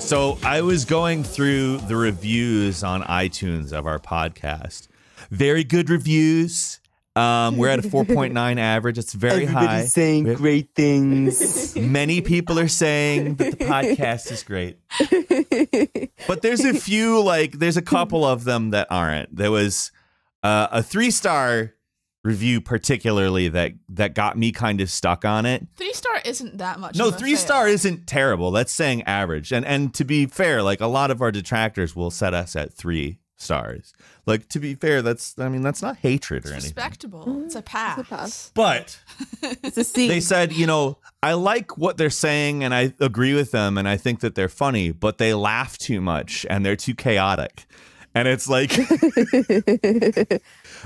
So I was going through the reviews on iTunes of our podcast. Very good reviews. We're at a 4.9 average. It's very high. Everybody's saying great things. Many people are saying that the podcast is great. But there's a few, there's a couple of them that aren't. There was a 3-star review particularly that got me kind of stuck on it. 3-star isn't that much. No, of a 3-star fail. isn't terrible. That's saying average. And to be fair, a lot of our detractors will set us at 3 stars. To be fair, that's not hatred or anything. Respectable. It's a pass. It's a pass. But It's a C. they said, I like what they're saying and I agree with them and I think that they're funny, but they laugh too much and they're too chaotic. And it's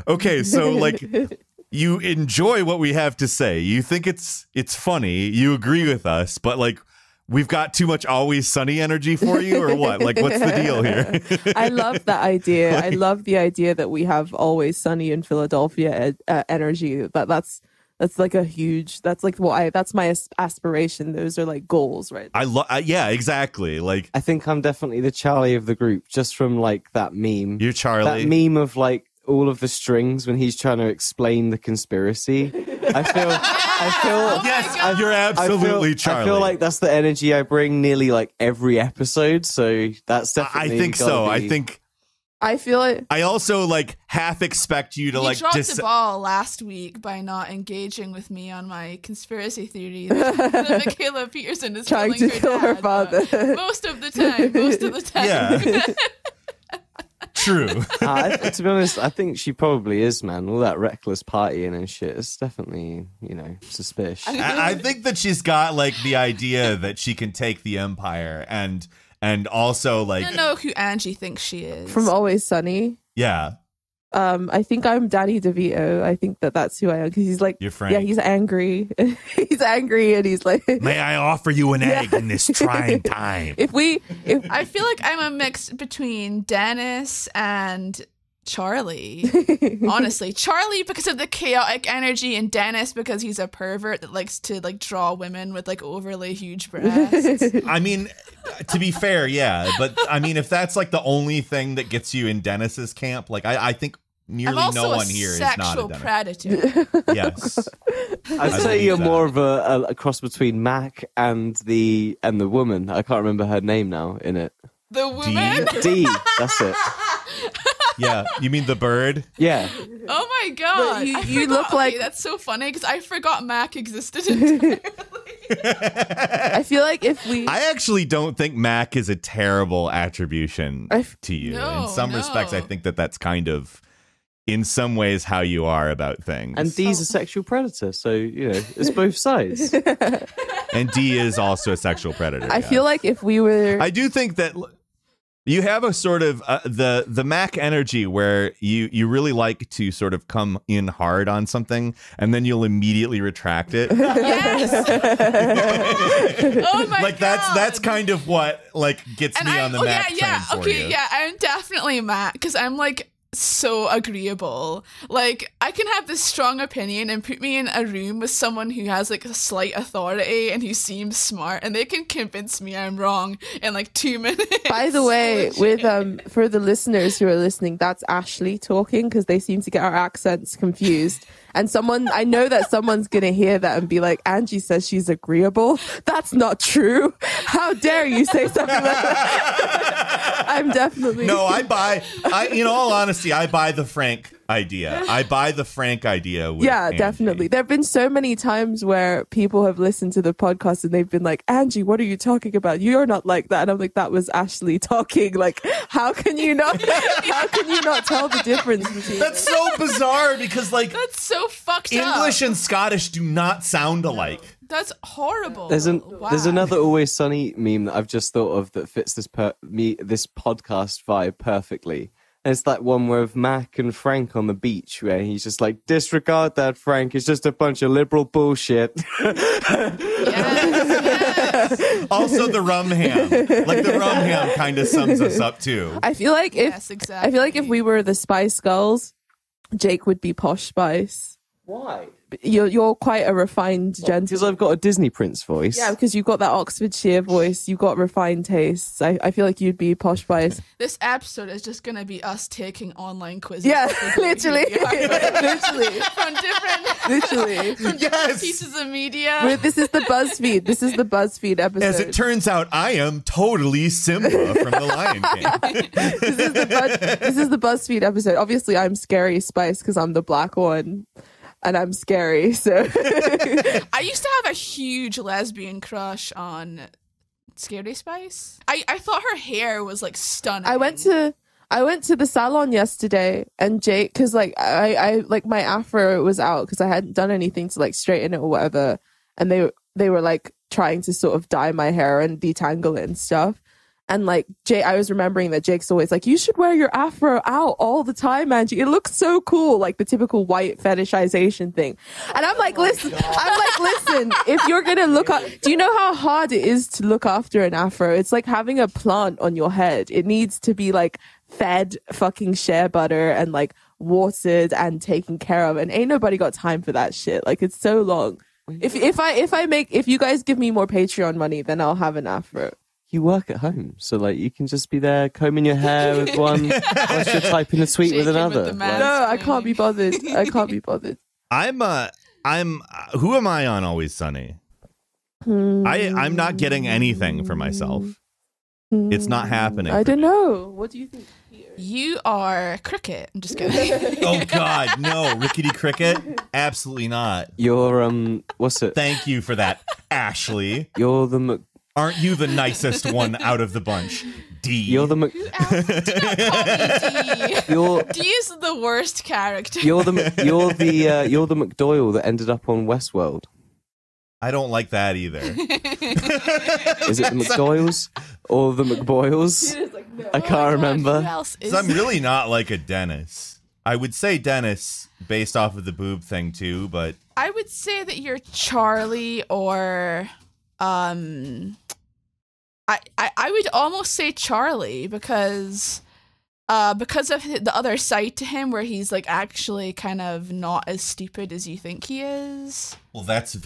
okay, so you enjoy what we have to say. You think it's funny. You agree with us, but we've got too much Always Sunny energy for you or what? What's the deal here? I love that idea. I love the idea that we have Always Sunny in Philadelphia energy. That's like a huge. That's that's my aspiration. Those are goals, right? Yeah, exactly. I think I'm definitely the Charlie of the group, just from that meme. You're Charlie. That meme of all of the strings when he's trying to explain the conspiracy. I feel yes, you're absolutely Charlie. I feel like that's the energy I bring nearly every episode. So that's definitely. I think so. I feel it. I also half expect you to You dropped the ball last week by not engaging with me on my conspiracy theory that Michaela Peterson is trying to kill her father. Most of the time. Yeah. True. To be honest, I think she probably is, man. All that reckless partying and shit. It's definitely, suspicious. I think that she's got the idea that she can take the empire and also I don't know who Angie thinks she is. From Always Sunny. Yeah. I think I'm Danny DeVito. I think that's who I am because he's You're Frank. yeah, he's angry. He's angry and he's may I offer you an egg in this trying time? If I feel like I'm a mix between Dennis and Charlie. Honestly, Charlie because of the chaotic energy, and Dennis because he's a pervert that likes to draw women with overly huge breasts. To be fair, yeah, but if that's the only thing that gets you in Dennis's camp, I think nearly no one here is not a sexual Dennis. predator. Yes, I'd say you're more of a cross between Mac and the woman. I can't remember her name now in it. The woman? D. That's it. Yeah, you mean the bird? Yeah. Oh my god! You look like that's so funny because I forgot Mac existed entirely. I feel like I actually don't think Mac is a terrible attribution to you. No, in some respects, I think that's kind of, in some ways, how you are about things. And D's a sexual predator, so it's both sides. And D is also a sexual predator. I feel like if we were, I do think that you have a sort of the Mac energy where you really like to sort of come in hard on something and then you'll immediately retract it. Yes. Oh my god! That's kind of what gets me on the Mac train for you. Yeah, I'm definitely Mac because I'm so agreeable. I can have this strong opinion and put me in a room with someone who has a slight authority and who seems smart, and they can convince me I'm wrong in 2 minutes. by the way, with for the listeners who are listening, that's Ashley talking because they seem to get our accents confused. And I know that someone's going to hear that and be like, Angie says she's agreeable. That's not true. How dare you say something like that? I'm definitely. No, in all honesty, I buy the Frank idea. I buy the Frank idea. With Yeah, Angie. definitely. There have been so many times where people have listened to the podcast and they've been like, Angie, what are you talking about? You're not like that. And I'm like, that was Ashley talking. How can you not tell the difference between That's so bizarre because That's so fucked up. English and Scottish do not sound alike. That's horrible. There's another Always Sunny meme that I've just thought of that fits this podcast vibe perfectly. And it's that one with Mac and Frank on the beach where he's just disregard that, Frank. It's just a bunch of liberal bullshit. Yes. Also the rum ham. The rum ham kind of sums us up too. I feel like if Yes, exactly. I feel like if we were the Spice Girls, Jake would be Posh Spice. Why? You're quite a refined Because gentleman. I've got a Disney Prince voice. Yeah, because you've got that Oxfordshire voice. You've got refined tastes. I feel like you'd be posh spice. This episode is just gonna be us taking online quizzes. Yeah, to figure out literally, who we are. literally, From different literally. Yes. pieces of media. This is the BuzzFeed. This is the BuzzFeed episode. As it turns out, I am totally Simba from The Lion King. This is the BuzzFeed episode. Obviously, I'm Scary Spice because I'm the black one, and I'm scary. So I used to have a huge lesbian crush on Scary Spice. I thought her hair was like stunning. I went to the salon yesterday, and Jake, because like I like my afro was out because I hadn't done anything to like straighten it or whatever, and they were like trying to sort of dye my hair and detangle it and stuff. And like Jake, I was remembering that Jake's always like, you should wear your afro out all the time, Angie. It looks so cool, like the typical white fetishization thing. And I'm like, listen, if you're gonna look up, do you know how hard it is to look after an afro? It's like having a plant on your head. It needs to be like fed fucking shea butter and like watered and taken care of. And ain't nobody got time for that shit. Like it's so long. If you guys give me more Patreon money, then I'll have an afro. You work at home, so like you can just be there combing your hair with one, whilst you're typing a tweet with Shaking another. with the man. No, I can't be bothered. I can't be bothered. I'm who am I on Always Sunny? I'm not getting anything for myself. It's not happening. I don't know. What do you think? You are Cricket. I'm just kidding. Oh God, no, Rickety Cricket, absolutely not. You're what's it? Thank you for that, Ashley. You're the Aren't you the nicest one out of the bunch? D. You're the Who else? Do not call me D. You're D is the worst character. you're the McDoyle that ended up on Westworld. I don't like that either. Is it the McDoyles or the McBoyles? I Oh can't my God, remember. Who else is 'Cause I'm really not like a Dennis. I would say Dennis based off of the boob thing too, but I would say that you're Charlie or I would almost say Charlie because of the other side to him where he's like actually kind of not as stupid as you think he is. well, that's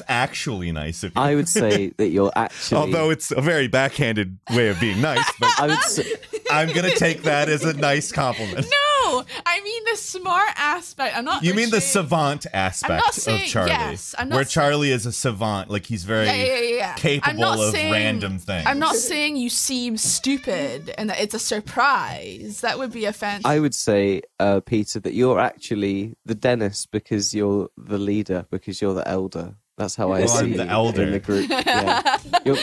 actually nice of you. I would say that you're actually. Although it's a very backhanded way of being nice, but I would say, I'm gonna take that as a nice compliment. No, I mean the smart aspect. I'm not. You mean the saying- savant aspect I'm not saying- of Charlie, yes, I'm not where saying- Charlie is a savant, like he's very Yeah. I'm capable not of saying- random things. I'm not saying you seem stupid and that it's a surprise. That would be offensive. I would say, Peter, that you're actually the Dennis because you're the leader, because you're the elder. That's how I Well, see I'm the you elder. in the group. Yeah.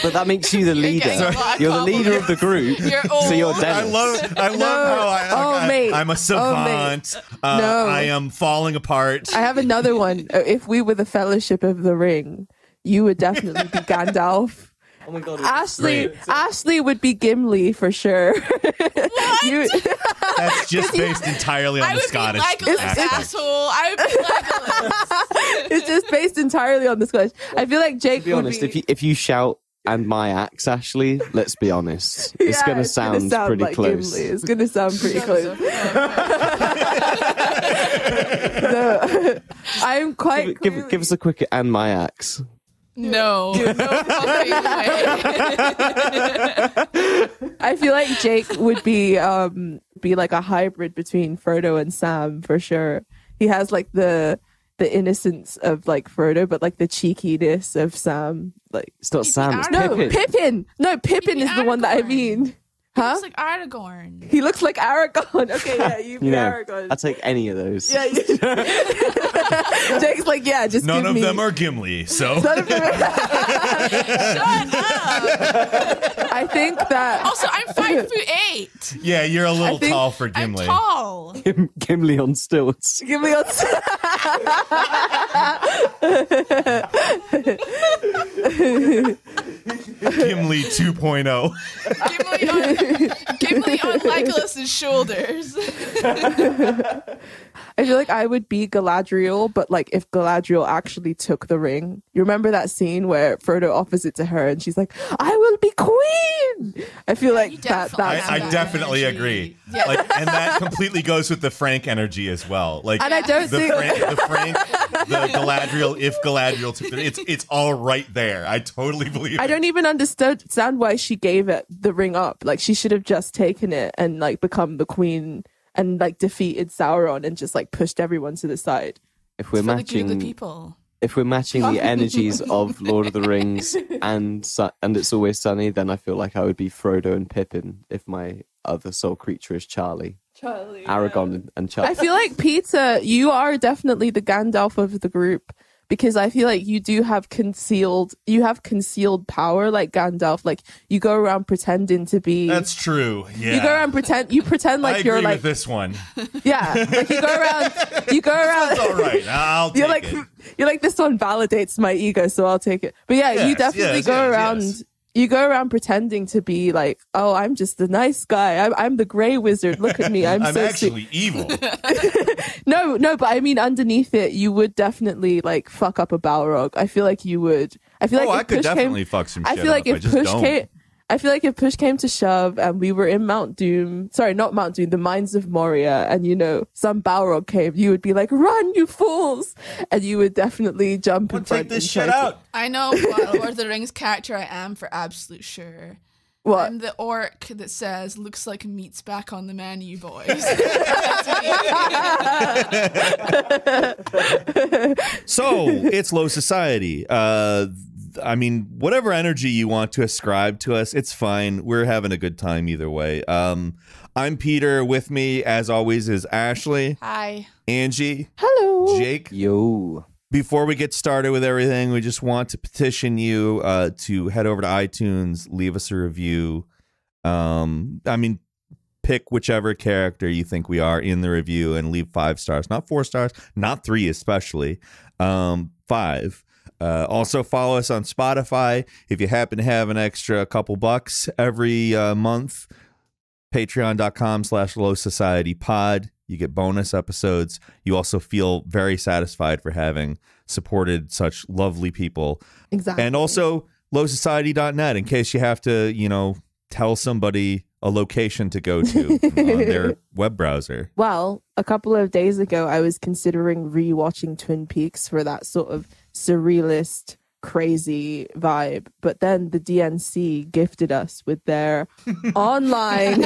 But that makes you the leader. getting a lot of You're the leader of the group. You're So you're old. Dennis. I love how mate. I'm a savant. No. I am falling apart. I have another one. If we were the Fellowship of the Ring, you would definitely be Gandalf. Oh my god. Ashley would be Gimli for sure. You- That's just based entirely on I the would Scottish be Legolas, aspect. asshole. I would be Legolas. it's just based entirely on this question. I feel like Jake To be would honest, be, if you shout and my axe, Ashley, let's be honest, it's Yeah, gonna sound pretty like close. Gimli. It's gonna sound pretty close. No, I'm quite Give us a quick and my axe. No fucking way. I feel like Jake would be like a hybrid between Frodo and Sam for sure. He has like the innocence of like Frodo, but like the cheekiness of Sam. Like It's not He's Sam, it's the no, Pippin. Pippin. No, Pippin He'd is be the one that I Aragorn. mean. Huh? It's like Aragorn. He looks like Aragorn. Okay, yeah, you be You know, Aragorn. I'll take any of those. Yeah, Jake's like, yeah, just None give of me. them are Gimli, so None of them are- Shut up. I think that Also, I'm 5'8". yeah, you're a little think- tall for I'm Gimli. tall. Gimli on stilts. give me a. Gimli 2.0. Gimli on Legolas's shoulders. I feel like I would be Galadriel, but like if Galadriel actually took the ring. You remember that scene where Frodo offers it to her and she's like, I will be queen. I feel like that's I definitely agree. Yeah. Like, and that completely goes with the Frank energy as well. Like, and I don't the think Frank, the Galadriel, if Galadriel took it's all right there. I totally believe I it. don't even understand why she gave it the ring up. Like she should have just taken it and like become the queen and like defeated Sauron and just like pushed everyone to the side. If we're For the good of the matching, people. if we're matching the energies of Lord of the Rings and It's Always Sunny, then I feel like I would be Frodo and Pippin if my other soul creature is Charlie. Aragorn and Charlie. I feel like Peter, you are definitely the Gandalf of the group because I feel like you have concealed power like Gandalf. Like you go around pretending to be. That's true. Yeah. You go around pretend like I you're agree like with this one. yeah, like you go around. That's all right. I'll take You're like it. you're like this one validates my ego, so I'll take it. But yeah, you definitely go around. Yes. You go around pretending to be like, oh, I'm just the nice guy. I'm the Grey Wizard. Look at me. I'm so actually evil. No, but I mean, underneath it, you would definitely like fuck up a Balrog. I feel like you would. I feel like if I could push definitely fuck some shit I feel like up. if push came to shove, and we were in Mount Doom, sorry, not Mount Doom, the Mines of Moria, and some Balrog came, you would be like, "Run, you fools!" And you would definitely jump in front. Take this and try shit out. I know what Lord of the Rings character I am for absolute sure. What? I'm the orc that says, looks like meat's back on the menu, boys. So it's low society. I mean, whatever energy you want to ascribe to us, it's fine. We're having a good time either way. I'm Peter. With me, as always, is Ashley, Hi. Angie, Hello. Jake. Yo. Before we get started with everything, we just want to petition you to head over to iTunes, leave us a review. Pick whichever character you think we are in the review and leave 5 stars, not 4 stars, not 3 especially, 5. Also follow us on Spotify. If you happen to have an extra couple bucks every month, patreon.com/low society pod. You get bonus episodes. You also feel very satisfied for having supported such lovely people. Exactly. And also lowsociety.net in case you have to, tell somebody a location to go to on their web browser. Well, a couple of days ago, I was considering rewatching Twin Peaks for that sort of surrealist, crazy vibe. But then the DNC gifted us with their online.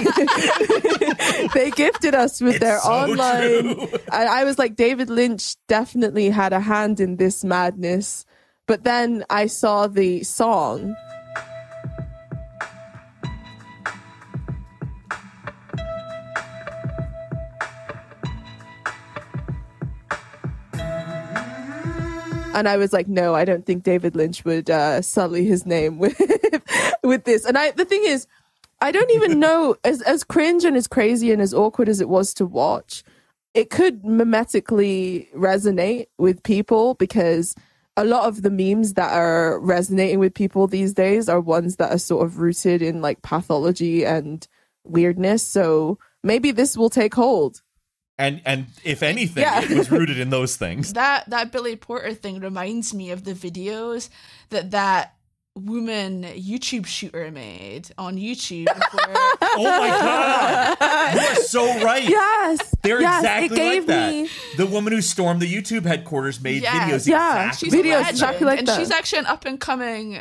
They gifted us with their so online. true. And I was like, David Lynch definitely had a hand in this madness. But then I saw the song. And I was like, no, I don't think David Lynch would sully his name with this. And the thing is, I don't even know, as cringe and as crazy and as awkward as it was to watch, it could mimetically resonate with people because a lot of the memes that are resonating with people these days are ones that are sort of rooted in like pathology and weirdness. So maybe this will take hold. And if anything, Yeah. it was rooted in those things. That Billy Porter thing reminds me of the videos that woman YouTube shooter made on YouTube. Oh my God. You are so right. Yes. They're yes, exactly it gave like that. me. The woman who stormed the YouTube headquarters made Yes. videos Yeah. exactly. She's Videos a legend, exactly like and that. she's actually an up and coming.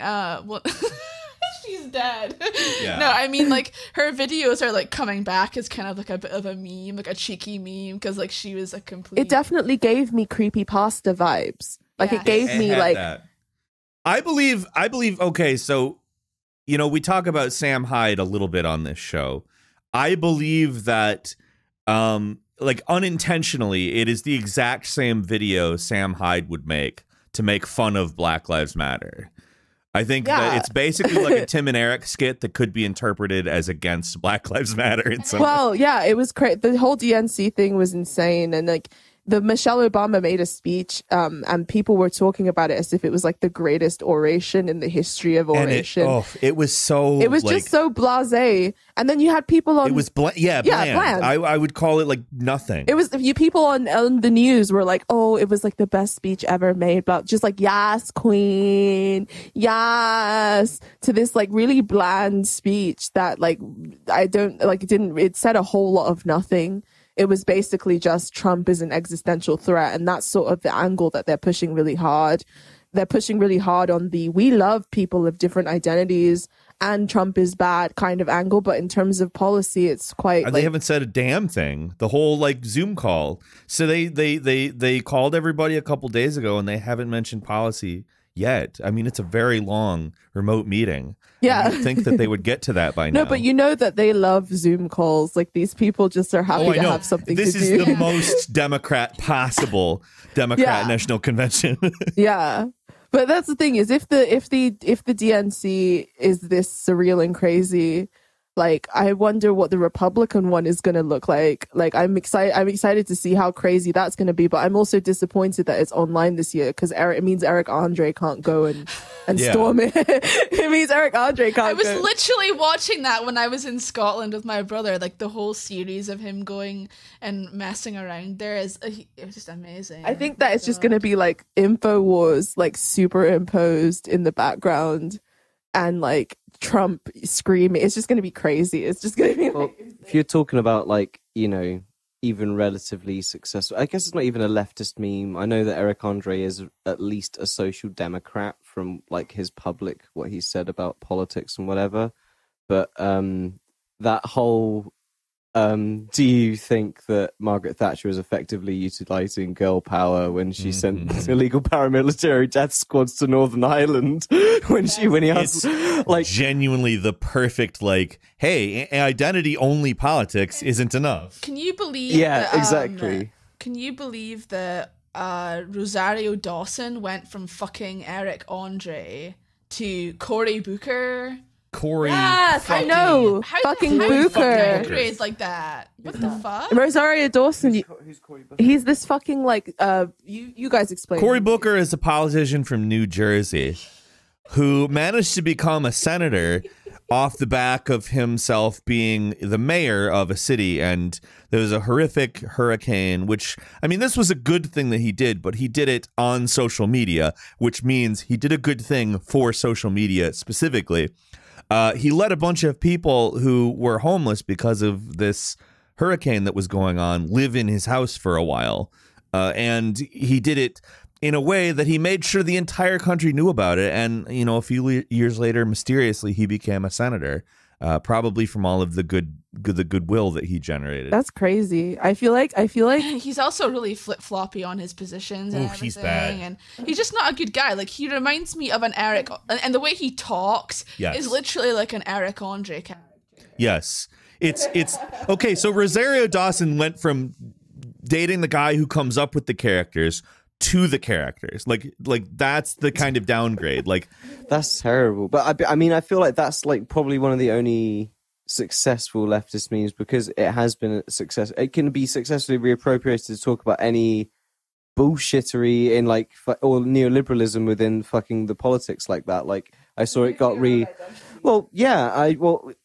She's dead. Yeah. No, I mean like her videos are like coming back as kind of like a bit of a meme, like a cheeky meme, because like she was a complete. It definitely gave me creepypasta vibes. Like Yes. it gave It me had like that. I believe okay, so we talk about Sam Hyde a little bit on this show. I believe that like unintentionally it is the exact same video Sam Hyde would make to make fun of Black Lives Matter. I think that Yeah. it's basically like a Tim and Eric skit that could be interpreted as against Black Lives Matter in some way. well, yeah, it was crazy. The whole DNC thing was insane, and like the Michelle Obama made a speech, and people were talking about it as if it was like the greatest oration in the history of oration. And it was so. It was like, just so blasé. And then you had people on. It was bland. bland. I would call it like nothing. It was people on the news were like, "Oh, it was like the best speech ever made." But just like, "Yes, Queen, yes," to this like really bland speech that like it said a whole lot of nothing. It was basically just Trump is an existential threat, and that's sort of the angle that they're pushing really hard. They're pushing really hard on the we love people of different identities and Trump is bad kind of angle, but in terms of policy, it's quite. They haven't said a damn thing. The whole like Zoom call. So they called everybody a couple days ago, and they haven't mentioned policy yet. I mean, it's a very long remote meeting. Yeah, you'd think that they would get to that by now. No, but you know that they love Zoom calls. Like these people just are happy to have something to do. This is the most Democrat possible National Convention. Yeah. But that's the thing is if the DNC is this surreal and crazy, like I wonder what the Republican one is going to look like. Like I'm excited to see how crazy that's going to be, but I'm also disappointed that it's online this year because it means Eric Andre can't go and storm it. It means Eric Andre can't go. I was literally watching that when I was in Scotland with my brother, like the whole series of him going and messing around there it was just amazing. I think that it's just going to be like InfoWars like superimposed in the background and like Trump screaming. It's just going to be crazy. It's just going to be like if you're talking about like, you know, even relatively successful, I guess it's not even a leftist meme. I know that Eric Andre is at least a social democrat from like his public, what he said about politics and whatever. But that whole do you think that Margaret Thatcher is effectively utilizing girl power when she sent illegal paramilitary death squads to Northern Ireland when he asked like genuinely the perfect like, hey, identity only politics isn't enough. Can you believe? Yeah, that, exactly. Can you believe that Rosario Dawson went from fucking Eric Andre to Cory Booker? Yes, I know. Fucking Booker. Grade like that. What the fuck? Rosario Dawson. Who's Cory Booker? He's this fucking like. You guys explain. Cory Booker is a politician from New Jersey who managed to become a senator off the back of himself being the mayor of a city, and there was a horrific hurricane, which, I mean, this was a good thing that he did, but he did it on social media, which means he did a good thing for social media specifically. He let a bunch of people who were homeless because of this hurricane that was going on live in his house for a while. And he did it in a way that he made sure the entire country knew about it. And, you know, a few years later, mysteriously, he became a senator, probably from all of the goodwill that he generated. That's crazy. I feel like he's also really flip-floppy on his positions and everything. He's bad. And he's just not a good guy. Like, he reminds me of an Eric, and the way he talks is literally like an Eric Andre character. Yes. It's okay. So Rosario Dawson went from dating the guy who comes up with the characters to the characters. Like that's the kind of downgrade. Like that's terrible. But I mean, I feel like that's like probably one of the only successful leftist memes because it has been a success. It can be successfully reappropriated to talk about any bullshittery in like or neoliberalism within fucking the politics like that. Like I saw it got well, yeah,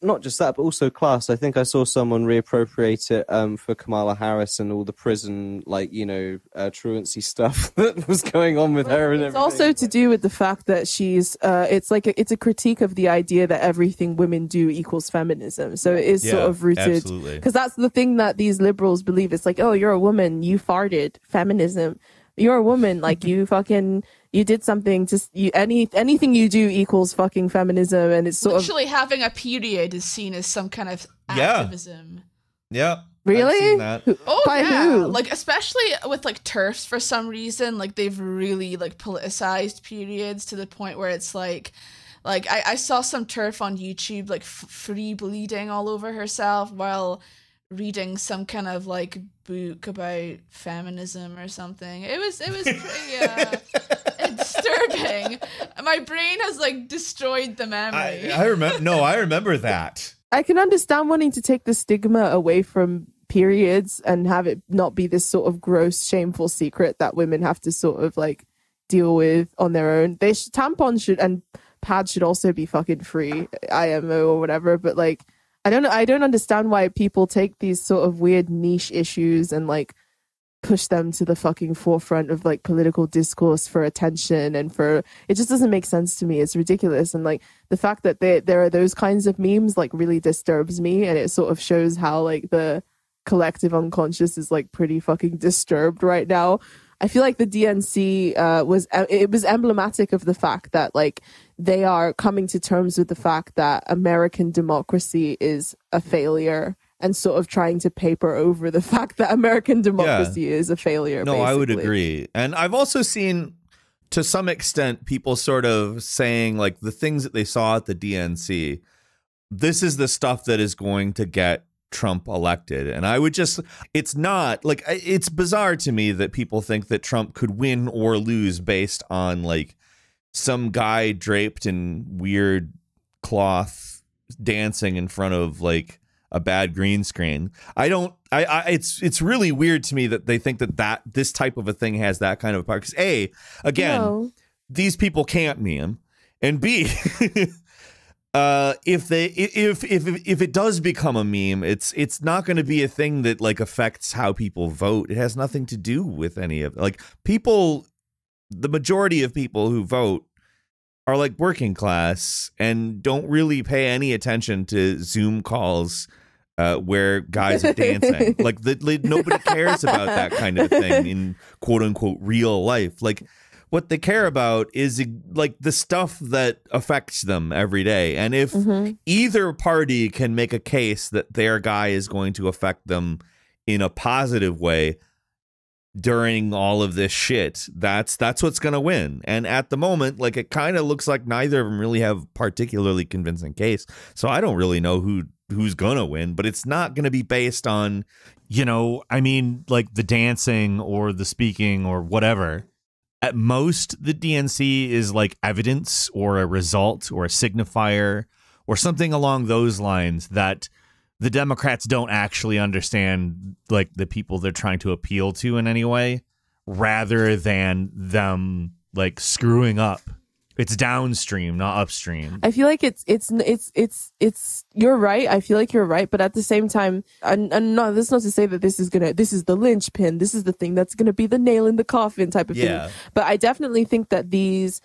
not just that, but also class. I think I saw someone reappropriate it for Kamala Harris and all the prison, like, you know, truancy stuff that was going on with her and everything. It's also to do with the fact that she's, it's a critique of the idea that everything women do equals feminism. So it is sort of rooted, because that's the thing that these liberals believe. It's like, oh, you're a woman, you farted, feminism. You're a woman, like you fucking... You did something, anything you do equals fucking feminism, and it's sort literally having a period is seen as some kind of activism. Yeah. Really? I've seen that. Who? Like, especially with like TERFs for some reason, like they've really like politicized periods to the point where it's like I saw some TERF on YouTube like free bleeding all over herself while reading some kind of like book about feminism or something. It was pretty disturbing. My brain has like destroyed the memory. I remember that. I can understand wanting to take the stigma away from periods and have it not be this sort of gross, shameful secret that women have to sort of like deal with on their own. Tampons should and pads should also be fucking free, IMO or whatever. But like, I don't understand why people take these sort of weird niche issues and like push them to the fucking forefront of like political discourse for attention and for it just doesn't make sense to me. It's ridiculous. And like the fact that there are those kinds of memes like really disturbs me, and it sort of shows how like the collective unconscious is like pretty fucking disturbed right now. I feel like the DNC was emblematic of the fact that like they are coming to terms with the fact that American democracy is a failure and sort of trying to paper over the fact that American democracy is a failure. No, basically. I would agree. And I've also seen to some extent people sort of saying like the things that they saw at the DNC, this is the stuff that is going to get Trump elected. And I would just, it's not like, it's bizarre to me that people think that Trump could win or lose based on like some guy draped in weird cloth dancing in front of like a bad green screen. It's really weird to me that they think that this type of a thing has that kind of a power. Because A, again, these people can't meme, and B, if it does become a meme, it's not going to be a thing that like affects how people vote. It has nothing to do with any of like people. The majority of people who vote are like working class and don't really pay any attention to Zoom calls where guys are dancing. Like nobody cares about that kind of thing in quote unquote real life. Like what they care about is like the stuff that affects them every day. And if either party can make a case that their guy is going to affect them in a positive way during all of this shit, that's what's going to win. And at the moment, like it kind of looks like neither of them really have particularly convincing case. So I don't really know who's going to win, but it's not going to be based on, you know, I mean, like the dancing or the speaking or whatever. At most, the DNC is like evidence or a result or a signifier or something along those lines that the Democrats don't actually understand, like the people they're trying to appeal to in any way, rather than them like screwing up. It's downstream, not upstream. I feel like it's you're right. I feel like you're right, but at the same time, and no, this is not to say that this is the linchpin, this is the thing that's gonna be the nail in the coffin type of thing. But I definitely think that this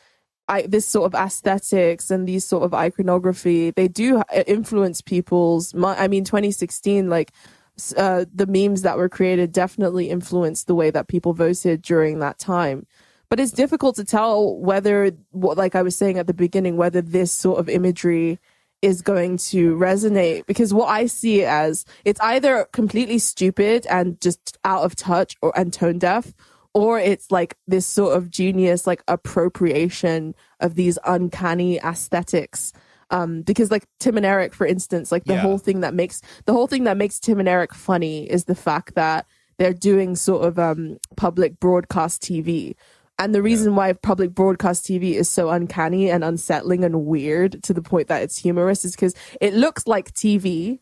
sort of aesthetics and these sort of iconography, they do influence people's. I mean, 2016, like the memes that were created definitely influenced the way that people voted during that time. But it's difficult to tell whether, like I was saying at the beginning, whether this sort of imagery is going to resonate. Because what I see it as, it's either completely stupid and just out of touch and tone deaf, or it's like this sort of genius, like appropriation of these uncanny aesthetics. Because like Tim and Eric, for instance, like the whole thing that makes Tim and Eric funny is the fact that they're doing sort of public broadcast TV. And the reason why public broadcast TV is so uncanny and unsettling and weird to the point that it's humorous is because it looks like TV,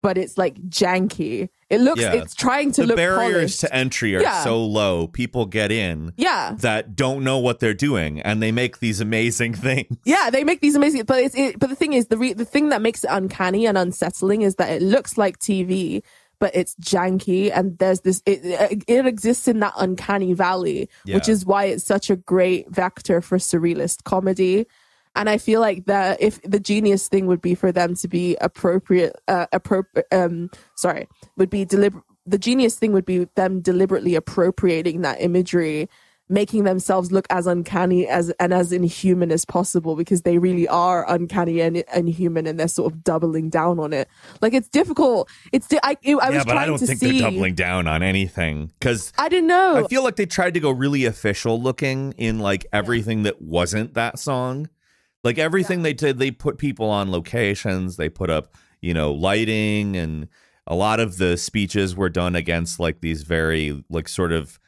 but it's like janky. It looks, it's trying to look polished. The barriers to entry are so low. People get in that don't know what they're doing, and they make these amazing things. Yeah, they make these amazing. But but the thing is, the thing that makes it uncanny and unsettling is that it looks like TV, but it's janky, and there's this, it exists in that uncanny valley, which is why it's such a great vector for surrealist comedy. And I feel like that if the genius thing would be for them to be the genius thing would be them deliberately appropriating that imagery, making themselves look as uncanny as inhuman as possible, because they really are uncanny and inhuman, and they're sort of doubling down on it. Like, it's difficult. I don't think they're doubling down on anything, because I don't know. I feel like they tried to go really official looking in like everything that wasn't that song. Like everything they did, they put people on locations. They put up, lighting, and a lot of the speeches were done against like these very like sort of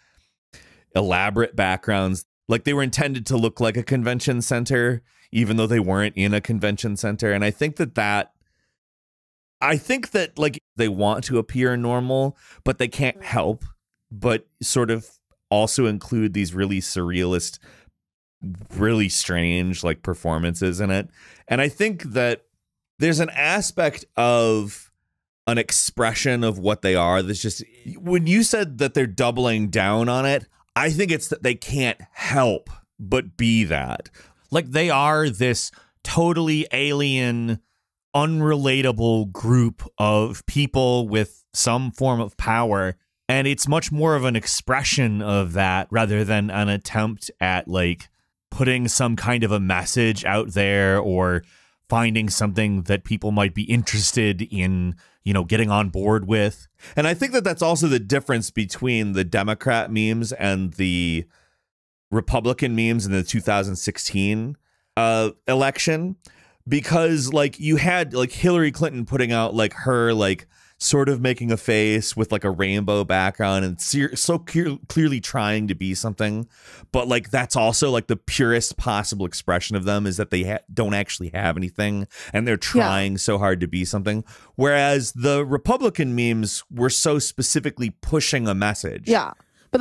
elaborate backgrounds. Like they were intended to look like a convention center, even though they weren't in a convention center. And I think that I think that like they want to appear normal, but they can't help but sort of also include these really surrealist, really strange like performances in it. And I think that there's an aspect of an expression of what they are that's just, when you said that they're doubling down on it, I think it's that they can't help but be that. Like they are this totally alien, unrelatable group of people with some form of power. And it's much more of an expression of that rather than an attempt at like putting some kind of a message out there or finding something that people might be interested in, you know, getting on board with. And I think that that's also the difference between the Democrat memes and the Republican memes in the 2016 election, because like you had like Hillary Clinton putting out like her like sort of making a face with like a rainbow background and so clearly trying to be something, but like that's also like the purest possible expression of them is that they don't actually have anything and they're trying so hard to be something, whereas the Republican memes were so specifically pushing a message. Yeah. But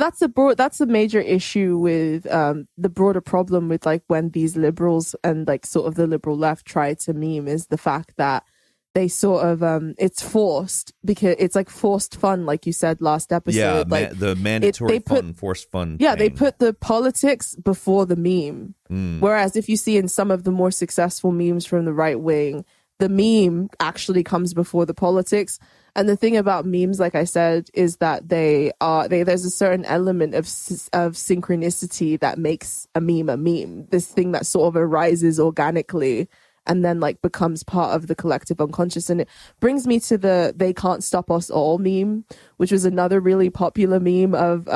that's a major issue with the broader problem with like when these liberals and like sort of the liberal left try to meme is the fact that they sort of it's forced, because it's like forced fun, like you said last episode. Yeah, like the mandatory forced fun. Yeah, they thing. put the politics before the meme. Whereas if you see in some of the more successful memes from the right wing, the meme actually comes before the politics. And the thing about memes, like I said, is that there's a certain element of synchronicity that makes a meme. This thing that sort of arises organically and then like becomes part of the collective unconscious. And it brings me to the "They Can't Stop Us All" meme, which was another really popular meme of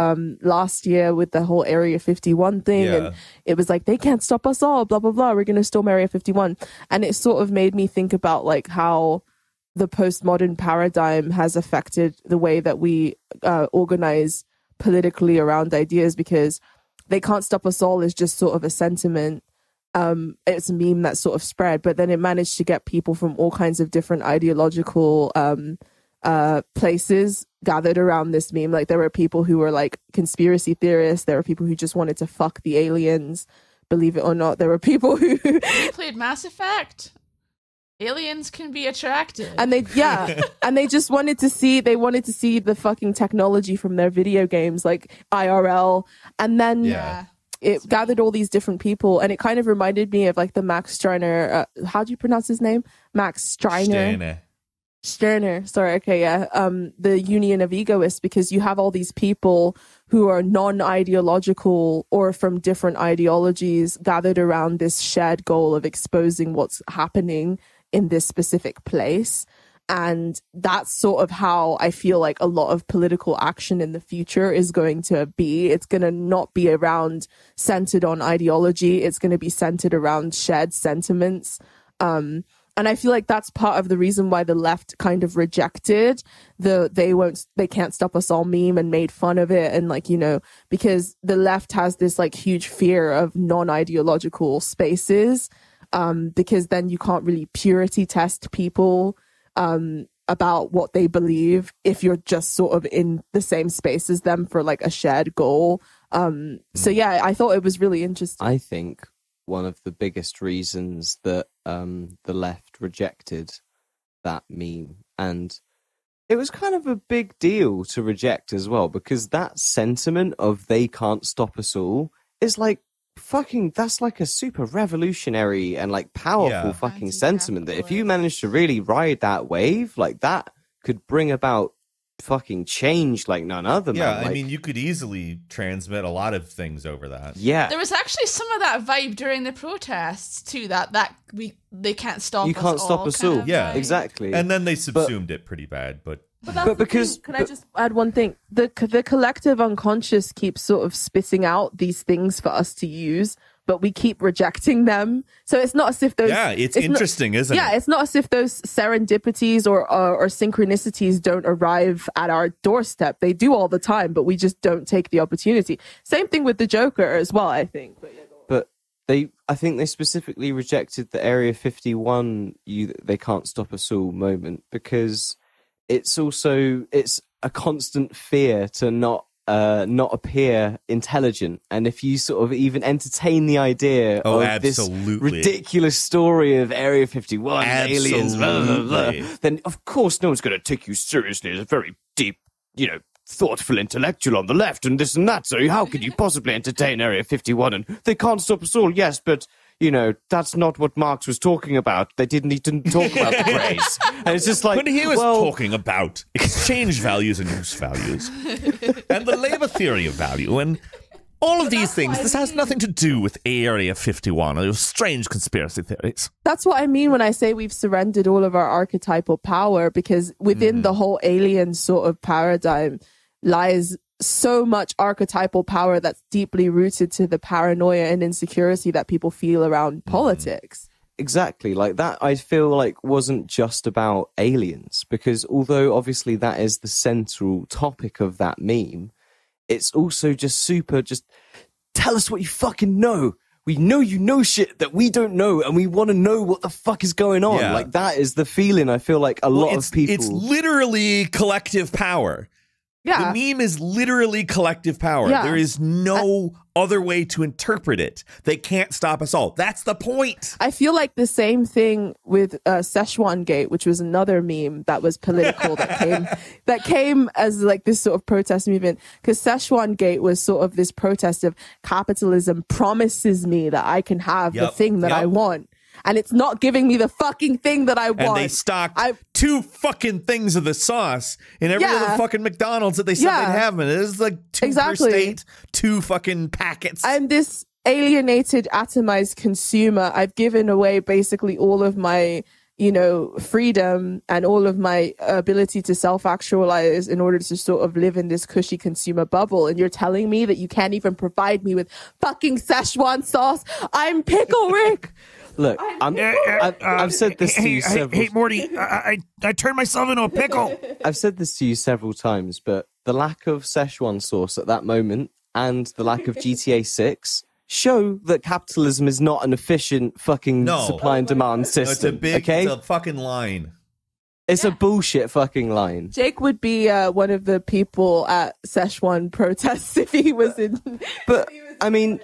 last year with the whole Area 51 thing. Yeah. And it was like, they can't stop us all, blah, blah, blah. We're going to storm Area 51. And it sort of made me think about like how the postmodern paradigm has affected the way that we organize politically around ideas, because "they can't stop us all" is just sort of a sentiment. It's a meme that sort of spread, but then it managed to get people from all kinds of different ideological places gathered around this meme. Like there were people who were like conspiracy theorists. There were people who just wanted to fuck the aliens, believe it or not. There were people who They played Mass Effect. Aliens can be attractive. and they just wanted to see the fucking technology from their video games, like IRL. And then yeah. it gathered all these different people, and it kind of reminded me of like the Max Stirner. How do you pronounce his name? Max Stirner. Stirner. Sorry. Okay. Yeah. The Union of Egoists, because you have all these people who are non-ideological or from different ideologies gathered around this shared goal of exposing what's happening in this specific place. And that's sort of how I feel like a lot of political action in the future is going to be. It's going to not be centered on ideology. It's going to be centered around shared sentiments. And I feel like that's part of the reason why the left kind of rejected they can't stop us all meme and made fun of it. And like, you know, because the left has this like huge fear of non-ideological spaces, because then you can't really purity test people about what they believe if you're just sort of in the same space as them for like a shared goal. So yeah, I thought it was really interesting. I think one of the biggest reasons that the left rejected that meme, and it was kind of a big deal to reject as well, because that sentiment of "they can't stop us all" is like that's like a super revolutionary and like powerful fucking sentiment that if you manage to really ride that wave, like that could bring about fucking change like none other. Yeah, man. I mean, you could easily transmit a lot of things over that. Yeah, There was actually some of that vibe during the protests too. They can't stop. You can't stop us all. Yeah, exactly. And then they subsumed it pretty bad, but But because Can I just add one thing? The collective unconscious keeps sort of spitting out these things for us to use, but we keep rejecting them. So it's not as if those... yeah, it's interesting, isn't it? Yeah, it's not as if those serendipities or synchronicities don't arrive at our doorstep. They do all the time, but we just don't take the opportunity. Same thing with the Joker as well, I think. But I think they specifically rejected the Area 51 they can't stop us all moment because it's a constant fear to not appear intelligent, and if you sort of even entertain the idea of this ridiculous story of Area 51 aliens, blah, blah, blah, then of course no one's going to take you seriously as a very deep, thoughtful intellectual on the left and this and that. So how could you possibly entertain Area 51? And they can't stop us all. Yes, but that's not what Marx was talking about. They didn't talk about the Greys. And it's just like... But he was talking about exchange values and use values. And the labor theory of value and all of these things. This has nothing to do with Area 51 or those strange conspiracy theories. That's what I mean when I say we've surrendered all of our archetypal power, because within the whole alien sort of paradigm lies so much archetypal power that's deeply rooted to the paranoia and insecurity that people feel around politics. Exactly. Like that, I feel like wasn't just about aliens, because although obviously that is the central topic of that meme, it's also just tell us what you fucking know. We know you know shit that we don't know, and we want to know what the fuck is going on. Yeah. Like that is the feeling I feel like a lot of people... It's literally collective power. Yeah. The meme is literally collective power. Yeah. There is no other way to interpret it. They can't stop us all. That's the point. I feel like the same thing with Szechuan Gate, which was another meme that was political that came as like this sort of protest movement, because Szechuan Gate was sort of this protest of capitalism promises me that I can have the thing that I want. And it's not giving me the fucking thing that I want. And they stocked 2 fucking things of the sauce in every other fucking McDonald's that they said they'd have. And it was like 2 per state, 2 fucking packets. I'm this alienated, atomized consumer. I've given away basically all of my, freedom and all of my ability to self-actualize in order to sort of live in this cushy consumer bubble. And you're telling me that you can't even provide me with fucking Szechuan sauce? I'm Pickle Rick. Look, I've said this to you several times. Hey, Morty, I turned myself into a pickle. I've said this to you several times, but the lack of Szechuan sauce at that moment and the lack of GTA 6 show that capitalism is not an efficient fucking supply and demand system. It's a fucking line. It's a bullshit fucking line. Jake would be one of the people at Szechuan protests if he was in... But, I mean...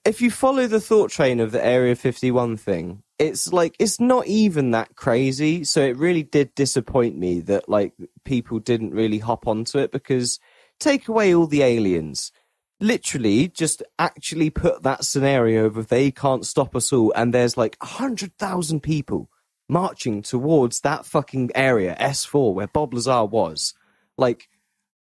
If you follow the thought train of the Area 51 thing, it's like, it's not even that crazy. So it really did disappoint me that like people didn't really hop onto it, because take away all the aliens, literally just actually put that scenario of they can't stop us all. And there's like 100,000 people marching towards that fucking area, S4, where Bob Lazar was. Like,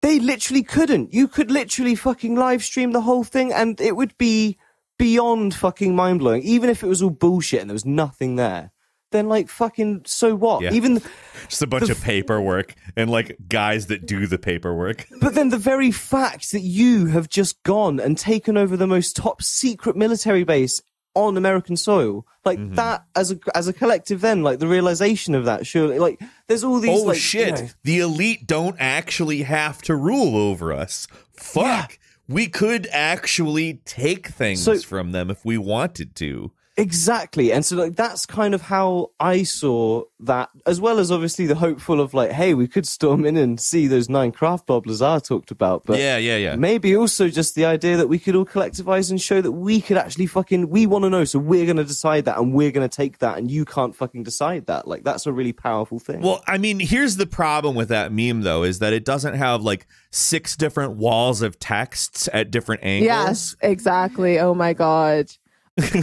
they literally couldn't. You could literally fucking live stream the whole thing and it would be beyond fucking mind-blowing. Even if it was all bullshit and there was nothing there, then like fucking so what? Yeah. Even just a bunch of paperwork and like guys that do the paperwork. But then the very fact that you have just gone and taken over the most top secret military base on American soil, like that as a collective, then like the realization of that, surely, like there's all these like, shit, the elite don't actually have to rule over us. Fuck. Yeah. We could actually take things from them if we wanted to. Exactly. And so like that's kind of how I saw that, as well as obviously the hopeful of like, hey, we could storm in and see those 9 craft Bob Lazar talked about. But yeah. Maybe also just the idea that we could all collectivize and show that we could actually we want to know, so we're going to decide that and we're going to take that and you can't fucking decide that. Like that's a really powerful thing. Well, I mean, here's the problem with that meme though, is that it doesn't have like 6 different walls of texts at different angles. Yes, exactly. Oh my God. Actually,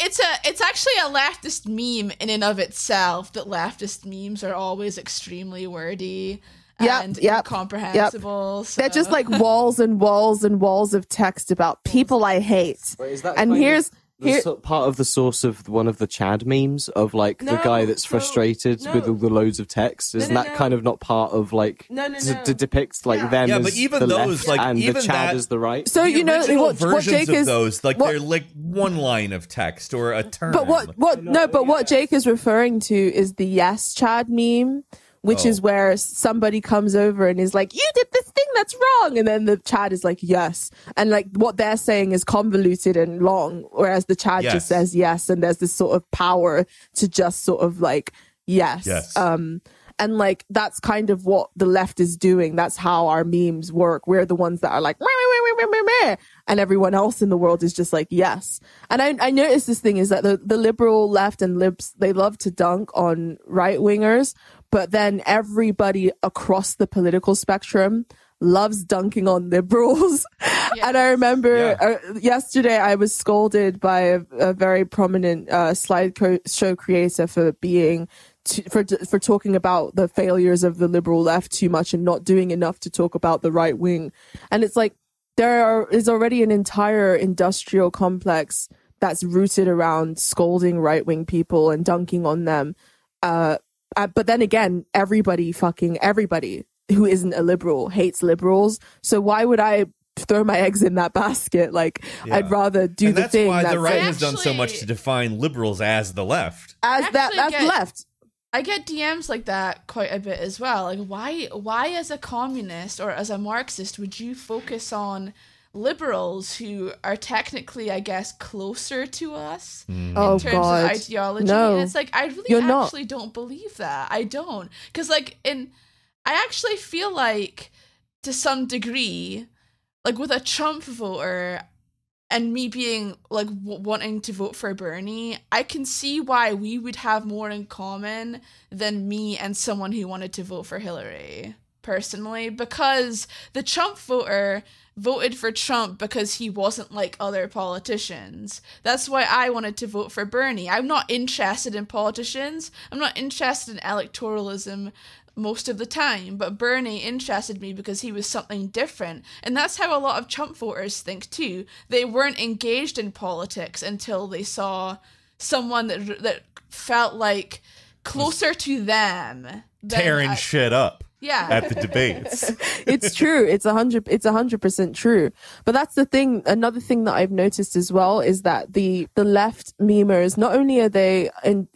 it's actually a leftist meme in and of itself, that leftist memes are always extremely wordy and incomprehensible. Yep. So. They're just like walls and walls and walls of text about people I hate. Wait, is that and here's part of the source of one of the Chad memes of like the guy that's frustrated with all the loads of text? Isn't that kind of not part of like to depict like them as but even the those, left like, and even the Chad that, as the right? So you know what Jake is those like they're like one line of text or a term. But what Jake is referring to is the Yes Chad meme, which is where somebody comes over and is like, you did this thing that's wrong. And then the Chad is like, yes. And like what they're saying is convoluted and long, whereas the Chad just says yes. And there's this sort of power to just sort of like, yes. And like, that's kind of what the left is doing. That's how our memes work. We're the ones that are like, meh, meh, meh, meh, meh, and everyone else in the world is just like, yes. And I noticed this thing is that the liberal left and libs, they love to dunk on right wingers, but then everybody across the political spectrum loves dunking on liberals. Yes. And I remember yesterday I was scolded by a very prominent slideshow creator for being for talking about the failures of the liberal left too much and not doing enough to talk about the right wing. And it's like is already an entire industrial complex that's rooted around scolding right wing people and dunking on them. But then again, everybody who isn't a liberal hates liberals. So why would I throw my eggs in that basket? Like, I'd rather do the thing. That's why the right has done so much to define liberals as the left. That's left. I get DMs like that quite a bit as well. Like, why as a communist or as a Marxist would you focus on liberals who are technically, I guess, closer to us in terms of ideology? No, and it's like, I really don't believe that. I don't. Because, like, I actually feel like, to some degree, like, with a Trump voter and me being, like, wanting to vote for Bernie, I can see why we would have more in common than me and someone who wanted to vote for Hillary, personally, because the Trump voter voted for Trump because he wasn't like other politicians. That's why I wanted to vote for Bernie. I'm not interested in politicians. I'm not interested in electoralism most of the time, but Bernie interested me because he was something different. And that's how a lot of Trump voters think too. They weren't engaged in politics until they saw someone that felt like closer to them. Tearing shit up. Yeah. At the debates. It's true. It's 100% true. But that's the thing. Another thing that I've noticed as well is that the left memers, not only are they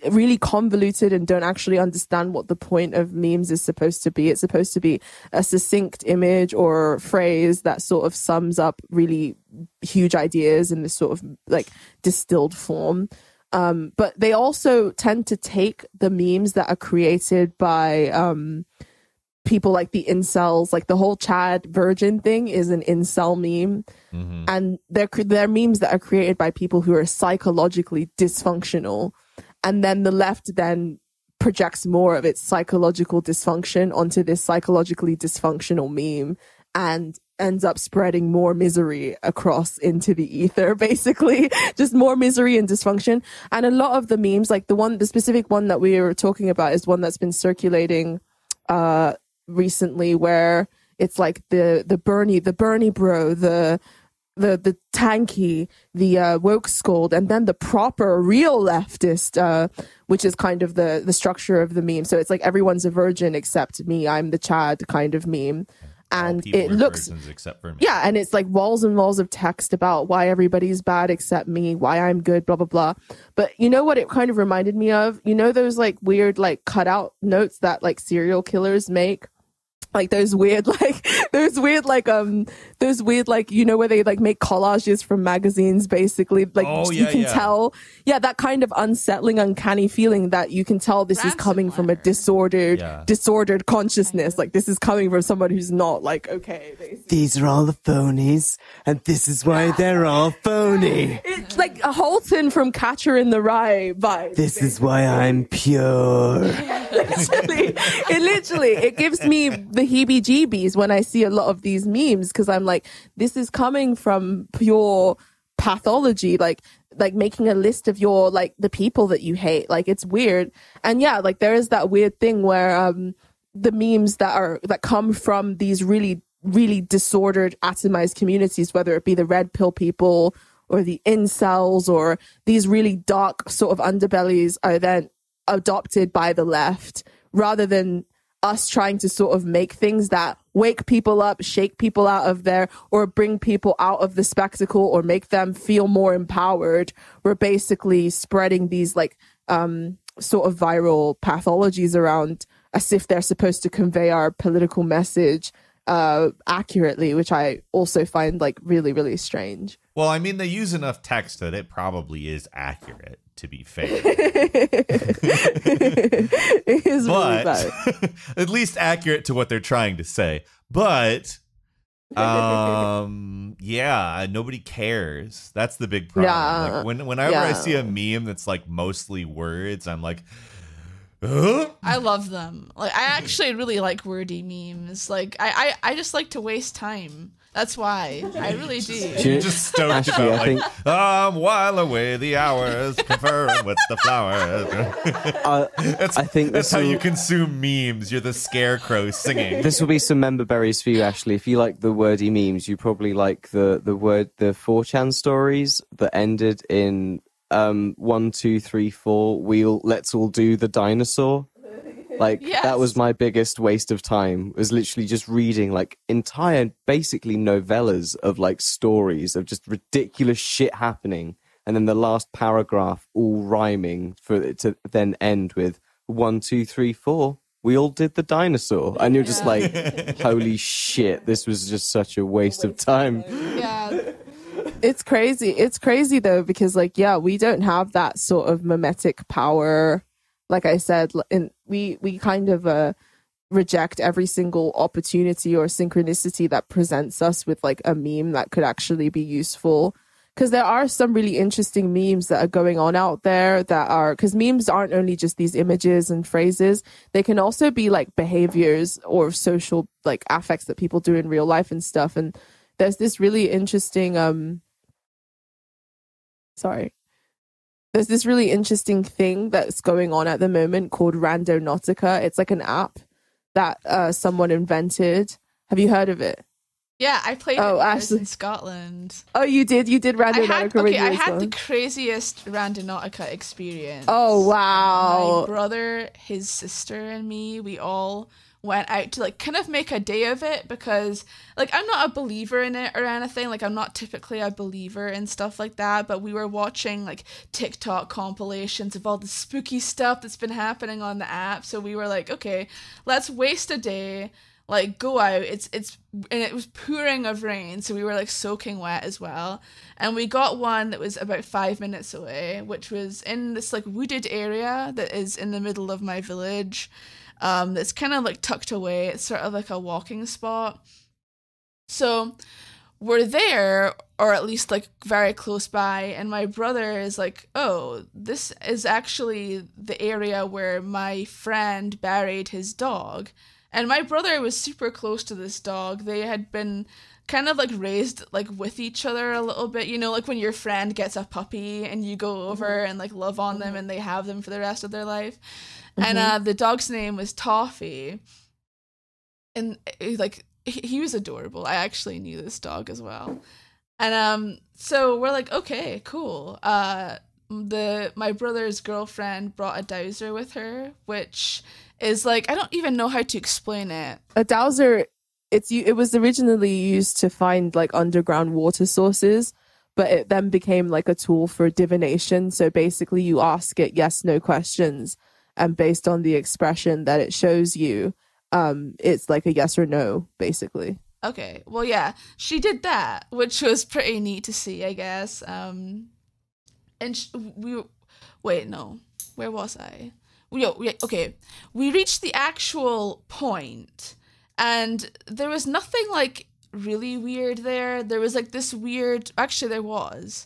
really convoluted and don't actually understand what the point of memes is supposed to be. It's supposed to be a succinct image or phrase that sort of sums up really huge ideas in this sort of like distilled form. But they also tend to take the memes that are created by, people like the incels, like the whole Chad virgin thing is an incel meme. Mm-hmm. And they're memes that are created by people who are psychologically dysfunctional. And then the left then projects more of its psychological dysfunction onto this psychologically dysfunctional meme and ends up spreading more misery across into the ether, basically. Just more misery and dysfunction. And a lot of the memes, like the specific one that we were talking about is one that's been circulating recently, where it's like the Bernie bro, the tanky, the woke scold, and then the proper real leftist, which is kind of the structure of the meme. So it's like everyone's a virgin except me, I'm the Chad kind of meme. And it looks except for me. Yeah, and it's like walls and walls of text about why everybody's bad except me, why I'm good, blah blah blah. But you know what it kind of reminded me of? You know those like weird like cutout notes that like serial killers make? Like those weird like you know where they like make collages from magazines, basically, like you can tell that kind of unsettling, uncanny feeling that you can tell this is coming from a disordered consciousness. Like this is coming from someone who's not like okay, basically. These are all the phonies and this is why they're all phony. It's like a Holton from Catcher in the Rye vibe. This is why I'm pure. It gives me the heebie-jeebies when I see a lot of these memes, because I'm like, this is coming from pure pathology, like making a list of your like the people that you hate. Like it's weird. And yeah, like there is that weird thing where the memes that come from these really, really disordered, atomized communities, whether it be the red pill people or the incels or these really dark sort of underbellies, are then adopted by the left rather than us trying to sort of make things that wake people up, shake people out of there, or bring people out of the spectacle or make them feel more empowered. We're basically spreading these like sort of viral pathologies around as if they're supposed to convey our political message accurately, which I also find like really, really strange. Well, I mean, they use enough text that it probably is accurate, to be fair. It is really But bad. at least accurate to what they're trying to say. But yeah, nobody cares. That's the big problem. Yeah. Like whenever I see a meme that's like mostly words, I'm like, huh? I love them. Like I actually really like wordy memes. Like I just like to waste time. That's why. I really do. You're just stoked Actually, about I like, while away the hours, conferring with the flowers. I think That's this how will, you consume memes. You're the scarecrow singing. this will be some member berries for you, Ashley. If you like the wordy memes, you probably like the 4chan stories that ended in 1, 2, 3, 4. Let's all do the dinosaur. Like Yes. that was my biggest waste of time. Was literally just reading like entire, basically novellas of like stories of just ridiculous shit happening, and then the last paragraph all rhyming for it to then end with 1, 2, 3, 4. We all did the dinosaur, and you're just like, holy shit, this was just such a waste of time. Yeah. It's crazy. It's crazy though, because like, yeah, we don't have that sort of mimetic power. Like I said, and we kind of reject every single opportunity or synchronicity that presents us with like a meme that could actually be useful. Because there are some really interesting memes that are going on out there that are, because memes aren't only just these images and phrases, they can also be like behaviors or social like affects that people do in real life and stuff. And there's this really interesting there's this really interesting thing that's going on at the moment called Randonautica. It's like an app that someone invented. Have you heard of it? Yeah, I played Oh, it when I was Ashley. in Scotland. Oh, you did Randonautica. I had the craziest Randonautica experience. Oh, wow. My brother, his sister, and me, we all went out to like kind of make a day of it, because like I'm not a believer in it or anything. Like I'm not typically a believer in stuff like that, but we were watching like TikTok compilations of all the spooky stuff that's been happening on the app. So we were like, okay, let's waste a day, like go out. And it was pouring of rain, so we were like soaking wet as well. And we got one that was about 5 minutes away, which was in this like wooded area that is in the middle of my village. That's kind of like tucked away. It's sort of like a walking spot. So we're there, or at least like very close by, and my brother is like, oh, this is actually the area where my friend buried his dog. And my brother was super close to this dog. They had been kind of like raised like with each other a little bit, you know, like when your friend gets a puppy and you go over and like love on them and they have them for the rest of their life. And the dog's name was Toffee. And like he was adorable. I actually knew this dog as well. And so we're like, okay, cool. My brother's girlfriend brought a dowser with her, which is like, I don't even know how to explain it. A dowser, it was originally used to find like underground water sources, but it then became like a tool for divination. So basically you ask it yes, no questions, and based on the expression that it shows you, it's like a yes or no, basically. Okay, well, yeah, she did that, which was pretty neat to see, I guess. And wait, no, where was I? Okay, we reached the actual point, and there was nothing like really weird there. There was like this weird, actually there was.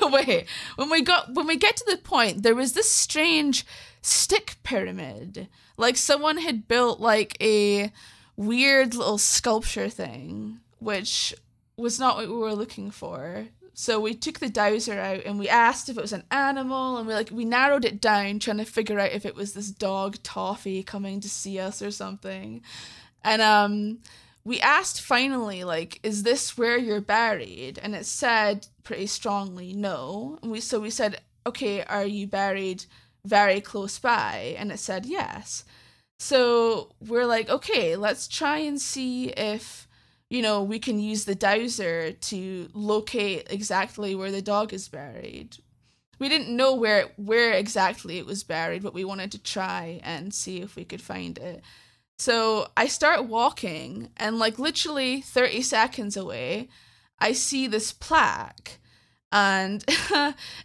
Wait, when we get to the point, there was this strange stick pyramid. Like someone had built like a weird little sculpture thing, which was not what we were looking for. So we took the dowser out and we asked if it was an animal, and we narrowed it down, trying to figure out if it was this dog Toffee coming to see us or something. And we asked finally, like, is this where you're buried? And it said pretty strongly no. And we said, okay, are you buried very close by? And it said yes. So we're like, okay, let's try and see if, you know, we can use the dowser to locate exactly where the dog is buried. we didn't know where exactly it was buried, but we wanted to try and see if we could find it. So I start walking, and like literally 30 seconds away, I see this plaque. And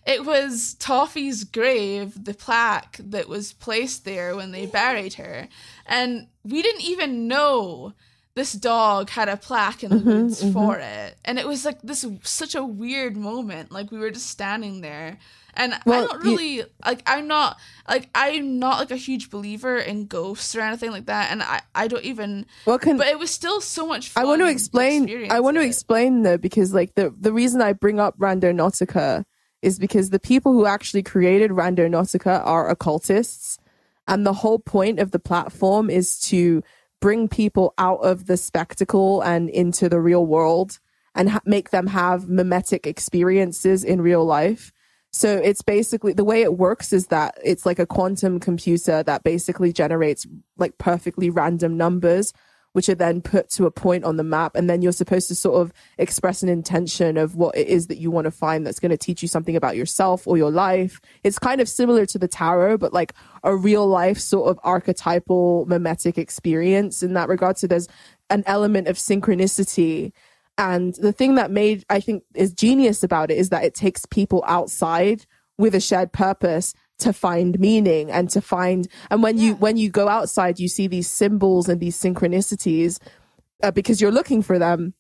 it was Toffee's grave, the plaque that was placed there when they buried her. And we didn't even know this dog had a plaque in the woods for it. And it was like such a weird moment. Like we were just standing there. And Well, I don't really I'm not like a huge believer in ghosts or anything like that. And I don't even but it was still so much fun. I want to explain though, because like the reason I bring up Randonautica is because the people who actually created Randonautica are occultists, and the whole point of the platform is to bring people out of the spectacle and into the real world and make them have mimetic experiences in real life. So it's basically, the way it works is that it's like a quantum computer that basically generates like perfectly random numbers, which are then put to a point on the map. And then you're supposed to sort of express an intention of what it is that you want to find that's going to teach you something about yourself or your life. It's kind of similar to the tarot, but like a real life sort of archetypal mimetic experience in that regard. So there's an element of synchronicity. And the thing that I think is genius about it is that it takes people outside with a shared purpose to find meaning and when you go outside, you see these symbols and these synchronicities because you're looking for them,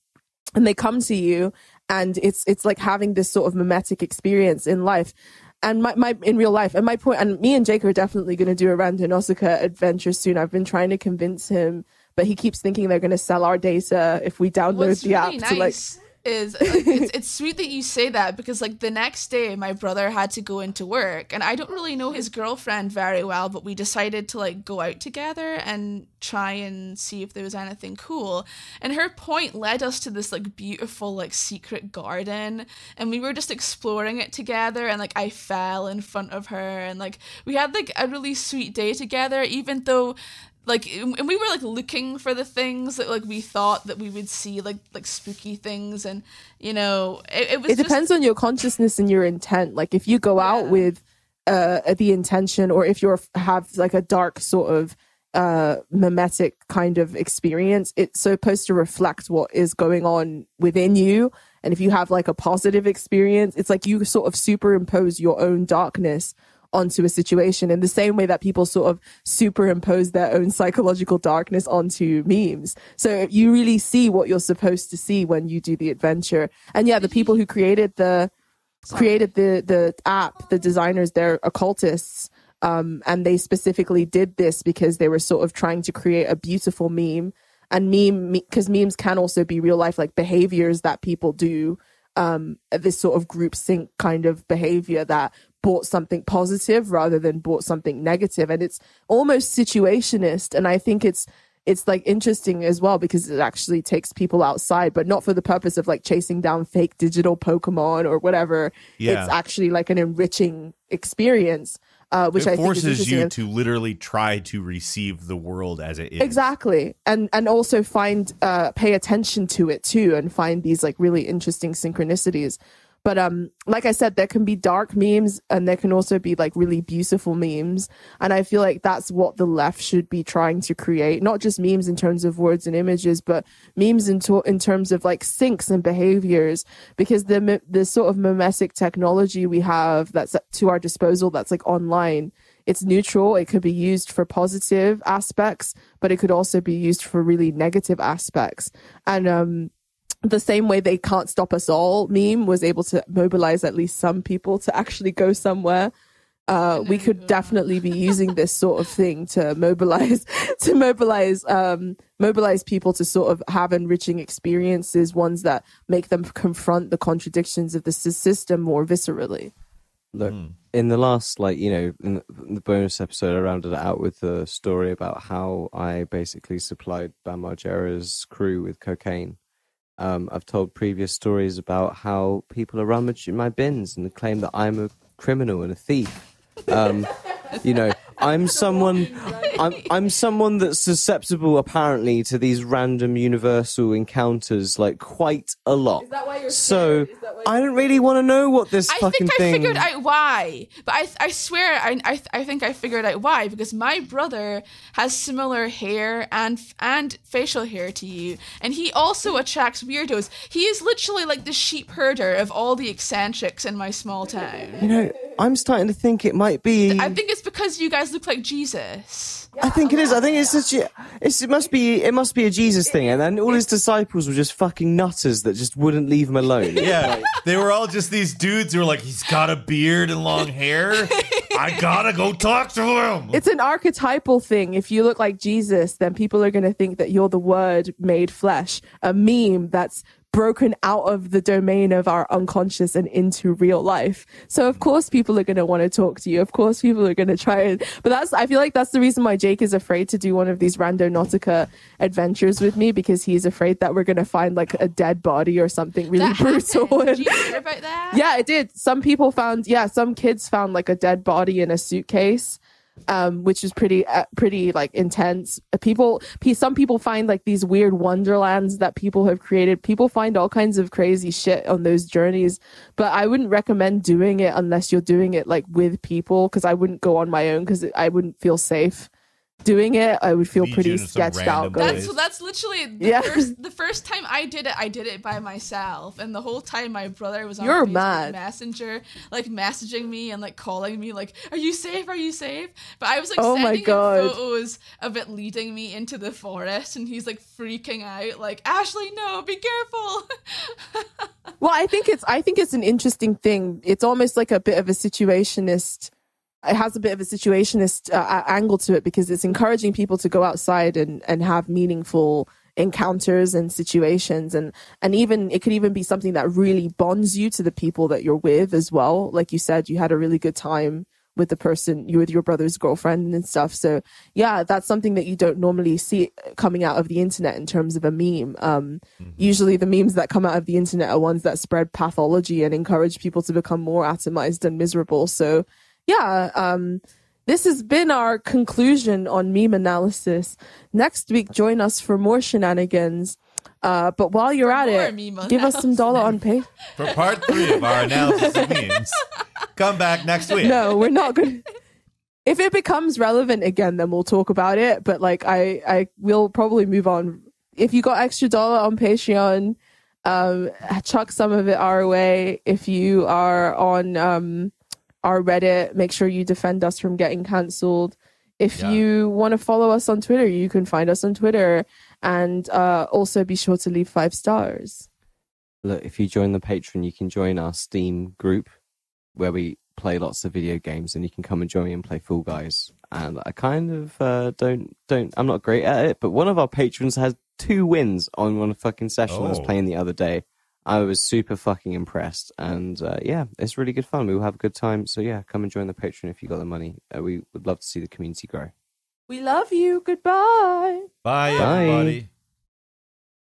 and they come to you, and it's like having this sort of mimetic experience in life. And my in real life, and my point, and me and Jake are definitely going to do a Randonautica adventure soon. I've been trying to convince him, but he keeps thinking they're going to sell our data if we download the app. Nice. To like, it's sweet that you say that, because like the next day my brother had to go into work, and I don't really know his girlfriend very well, but we decided to like go out together and try and see if there was anything cool. And her point led us to this like beautiful like secret garden, and we were just exploring it together, and like I fell in front of her, and like we had like a really sweet day together, even though like, and we were like looking for the things that like we thought that we would see, like spooky things, and you know, it depends on your consciousness and your intent. Like if you go out with the intention, or if you have like a dark sort of mimetic kind of experience, it's supposed to reflect what is going on within you. And if you have like a positive experience, it's like you sort of superimpose your own darkness onto a situation in the same way that people sort of superimpose their own psychological darkness onto memes. So you really see what you're supposed to see when you do the adventure. And yeah, the people who created the app, the designers, they're occultists. And they specifically did this because they were sort of trying to create a beautiful meme. And because memes can also be real life, like behaviors that people do, this sort of group sync kind of behavior that bought something positive rather than bought something negative. And it's almost situationist. And I think it's like interesting as well, because it actually takes people outside, but not for the purpose of like chasing down fake digital Pokemon or whatever. Yeah. It's actually like an enriching experience, which I think forces you to literally try to receive the world as it is. Exactly. And also pay attention to it too, and find these like really interesting synchronicities. But like I said, there can be dark memes, and there can also be like really beautiful memes. And I feel like that's what the left should be trying to create. Not just memes in terms of words and images, but memes in terms of like syncs and behaviors. Because the sort of mimetic technology we have that's to our disposal, that's like online, it's neutral. It could be used for positive aspects, but it could also be used for really negative aspects. And the same way They Can't Stop Us All meme was able to mobilize at least some people to actually go somewhere. We could definitely be using this sort of thing to mobilize people to sort of have enriching experiences, ones that make them confront the contradictions of the system more viscerally. Look, in the last, in the bonus episode, I rounded it out with a story about how I basically supplied Bam Margera's crew with cocaine. I've told previous stories about how people are rummaging my bins and claim that I'm a criminal and a thief. I'm someone that's susceptible apparently to these random universal encounters like quite a lot. Is that why you're scared? I don't really want to know what this I fucking think I thing. figured out why, but I swear I think I figured out why, because my brother has similar hair and facial hair to you, and he also attracts weirdos. He is literally like the sheep herder of all the eccentrics in my small town. You know, I'm starting to think it might be. I think it's because you guys look like Jesus. I think it is. I think it's such a. It must be a Jesus thing, and then all his disciples were just fucking nutters that just wouldn't leave him alone. Yeah, they were all just these dudes who were like, he's got a beard and long hair. I gotta go talk to him. It's an archetypal thing. If you look like Jesus, then people are going to think that you're the Word made flesh, a meme that's broken out of the domain of our unconscious and into real life. So of course people are going to want to talk to you. Of course people are going to try it. But I feel like that's the reason why Jake is afraid to do one of these Randonautica adventures with me, because he's afraid that we're going to find like a dead body or something really That brutal. happened. And- Did you hear about that? yeah, it did. Some kids found like a dead body in a suitcase, which is pretty like intense. Some people find like these weird wonderlands that people have created. People find all kinds of crazy shit on those journeys, but I wouldn't recommend doing it unless you're doing it like with people, because I wouldn't go on my own because I wouldn't feel safe doing it. I would feel Lead pretty you to some sketched out. random Going, place. That's literally Yeah. the first time I did it by myself, and the whole time my brother was on You're Facebook mad. Messenger, like messaging me and like calling me, like, "Are you safe? Are you safe?" But I was like Oh my sending him God. photos of it leading me into the forest, and he's like freaking out, like, "Ashley, no, be careful." well, I think it's an interesting thing. It's almost like a bit of a situationist. It has a bit of a situationist angle to it, because it's encouraging people to go outside and have meaningful encounters and situations, and even it could even be something that really bonds you to the people that you're with as well. Like you said, you had a really good time with the person you with your brother's girlfriend and stuff. So yeah, that's something that you don't normally see coming out of the internet in terms of a meme. Usually the memes that come out of the internet are ones that spread pathology and encourage people to become more atomized and miserable. So yeah, this has been our conclusion on meme analysis. Next week, join us for more shenanigans. But while you're at more it, meme give us some dollar on pay. For part 3 of our analysis of memes, come back next week. No, we're not going to. If it becomes relevant again, then we'll talk about it. But like, I will probably move on. If you got extra dollar on Patreon, chuck some of it our way. If you are on our Reddit, make sure you defend us from getting cancelled. If you want to follow us on Twitter, you can find us on Twitter, and also be sure to leave 5 stars. Look, if you join the Patreon, you can join our Steam group where we play lots of video games, and you can come and join me and play Fall Guys. And I kind of I'm not great at it, but one of our patrons has 2 wins on one fucking session I was playing the other day. I was super fucking impressed, and yeah, it's really good fun. We will have a good time. So yeah, come and join the Patreon if you got the money. We would love to see the community grow. We love you. Goodbye. Bye, Bye. everybody.